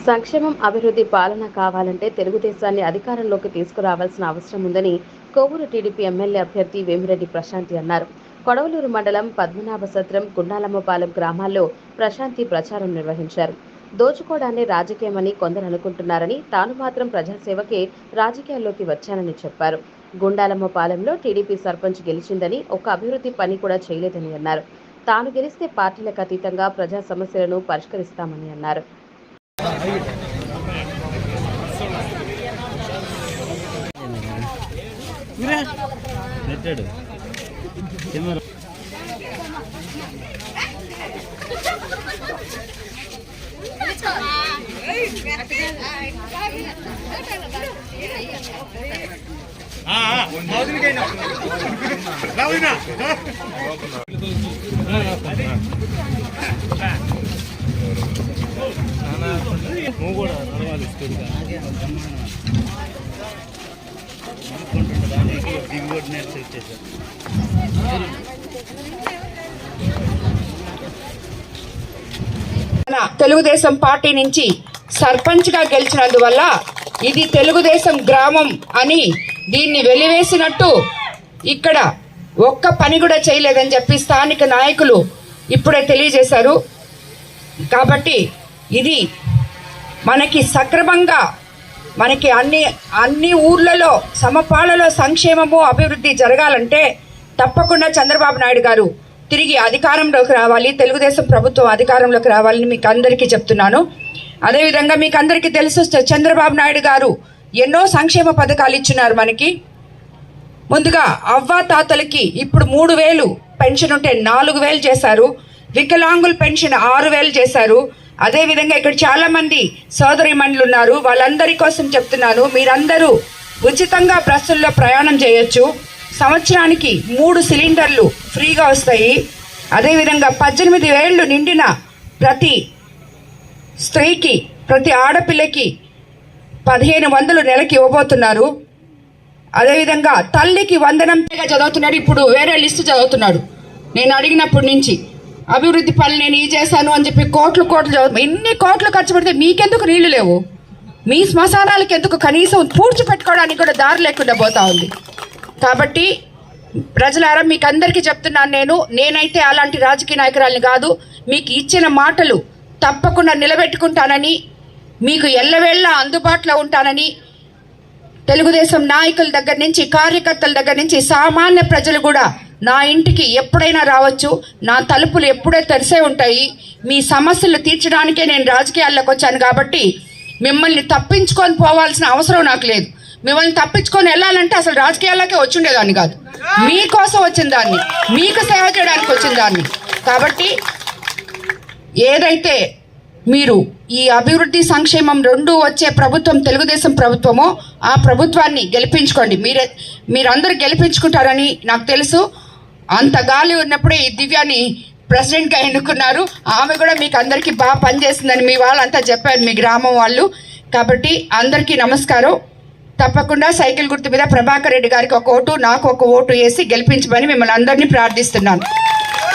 సంక్షేమం అభివృద్ధి పాలన కావాలంటే తెలుగుదేశాన్ని అధికారంలోకి తీసుకురావాల్సిన అవసరం ఉందని కొవ్వూరు టీడీపీ ఎమ్మెల్యే అభ్యర్థి వేమిరెడ్డి ప్రశాంతి అన్నారు. కొడవలూరు మండలం పద్మనాభసత్రం, గుండాలమ్మపాలెం గ్రామాల్లో ప్రశాంతి ప్రచారం నిర్వహించారు. దోచుకోవడాన్ని రాజకీయమని కొందరు అనుకుంటున్నారని, తాను మాత్రం ప్రజాసేవకే రాజకీయాల్లోకి వచ్చానని చెప్పారు. గుండాలమ్మపాలెంలో టీడీపీ సర్పంచ్ గెలిచిందని ఒక్క అభివృద్ధి పని కూడా చేయలేదని అన్నారు. తాను గెలిస్తే పార్టీలకు అతీతంగా ప్రజా సమస్యలను పరిష్కరిస్తామని అన్నారు. నువ్వు కూడా నడవాలి తెలుగుదేశం పార్టీ నుంచి సర్పంచ్గా గెలిచినందువల్ల ఇది తెలుగుదేశం గ్రామం అని దీన్ని వెలివేసినట్టు ఇక్కడ ఒక్క పని కూడా చేయలేదని చెప్పి స్థానిక నాయకులు ఇప్పుడే తెలియజేశారు. కాబట్టి ఇది మనకి సక్రమంగా మనకి అన్ని ఊర్లలో సమపాలలో సంక్షేమము అభివృద్ధి జరగాలంటే తప్పకుండా చంద్రబాబు నాయుడు గారు తిరిగి అధికారంలోకి రావాలి, తెలుగుదేశం ప్రభుత్వం అధికారంలోకి రావాలని మీకు అందరికీ చెప్తున్నాను. అదేవిధంగా మీకు అందరికీ తెలుసు, చంద్రబాబు నాయుడు గారు ఎన్నో సంక్షేమ పథకాలు ఇచ్చినారు మనకి. ముందుగా అవ్వాతాతలకి ఇప్పుడు 3,000 పెన్షన్ ఉంటే 4,000 చేశారు. వికలాంగుల పెన్షన్ 6,000 చేశారు. అదేవిధంగా ఇక్కడ చాలా మంది సోదరీమణులు ఉన్నారు, వాళ్ళందరి కోసం చెప్తున్నాను, మీరందరూ ఉచితంగా బస్సుల్లో ప్రయాణం చేయొచ్చు. సంవత్సరానికి 3 సిలిండర్లు ఫ్రీగా వస్తాయి. అదేవిధంగా 18 ఏళ్ళు నిండిన ప్రతి స్త్రీకి, ప్రతి ఆడపిల్లకి 1,500 నెలకి ఇవ్వబోతున్నారు. అదేవిధంగా తల్లికి వందనంగా చదువుతున్నాడు. ఇప్పుడు వేరే లిస్టు చదువుతున్నాడు. నేను అడిగినప్పటి నుంచి అభివృద్ధి పనులు నేను ఈ చేశాను అని చెప్పి కోట్లు చదువు. ఎన్ని కోట్లు ఖర్చు పెడితే మీకెందుకు నీళ్లు లేవు? మీ శ్మశానాలకు ఎందుకు కనీసం పూడ్చిపెట్టుకోవడానికి కూడా దారి లేకుండా పోతా ఉంది. కాబట్టి ప్రజలారా మీకు అందరికీ చెప్తున్నాను, నేనైతే అలాంటి రాజకీయ నాయకురాలిని కాదు. మీకు ఇచ్చిన మాటలు తప్పకుండా నిలబెట్టుకుంటానని, మీకు ఎల్లవేళ్ళ అందుబాటులో ఉంటానని, తెలుగుదేశం నాయకుల దగ్గర నుంచి, కార్యకర్తల దగ్గర నుంచి సామాన్య ప్రజలు కూడా నా ఇంటికి ఎప్పుడైనా రావచ్చు. నా తలుపులు ఎప్పుడే తెరిసే ఉంటాయి. మీ సమస్యలు తీర్చడానికే నేను రాజకీయాల్లోకి వచ్చాను. కాబట్టి మిమ్మల్ని తప్పించుకొని పోవాల్సిన అవసరం నాకు లేదు. మిమ్మల్ని తప్పించుకొని వెళ్ళాలంటే అసలు రాజకీయాల్లోకే వచ్చిండేదాన్ని కాదు. మీకోసం వచ్చిన దాన్ని, మీకు సేవ చేయడానికి వచ్చిన దాన్ని. కాబట్టి ఏదైతే మీరు ఈ అభివృద్ధి సంక్షేమం రెండూ వచ్చే ప్రభుత్వం తెలుగుదేశం ప్రభుత్వమో ఆ ప్రభుత్వాన్ని గెలిపించుకోండి. మీరందరూ గెలిపించుకుంటారని నాకు తెలుసు. అంత గాలి ఉన్నప్పుడే ఈ దివ్యాన్ని ప్రెసిడెంట్గా ఎన్నుకున్నారు. ఆమె కూడా మీకు అందరికీ బాగా పనిచేస్తుందని మీ వాళ్ళంతా చెప్పారు, మీ గ్రామం వాళ్ళు. కాబట్టి అందరికీ నమస్కారం. తప్పకుండా సైకిల్ గుర్తు మీద ప్రభాకర్ రెడ్డి గారికి ఒక ఓటు, నాకు ఒక ఓటు వేసి గెలిపించమని మిమ్మల్ని అందరినీ ప్రార్థిస్తున్నాను.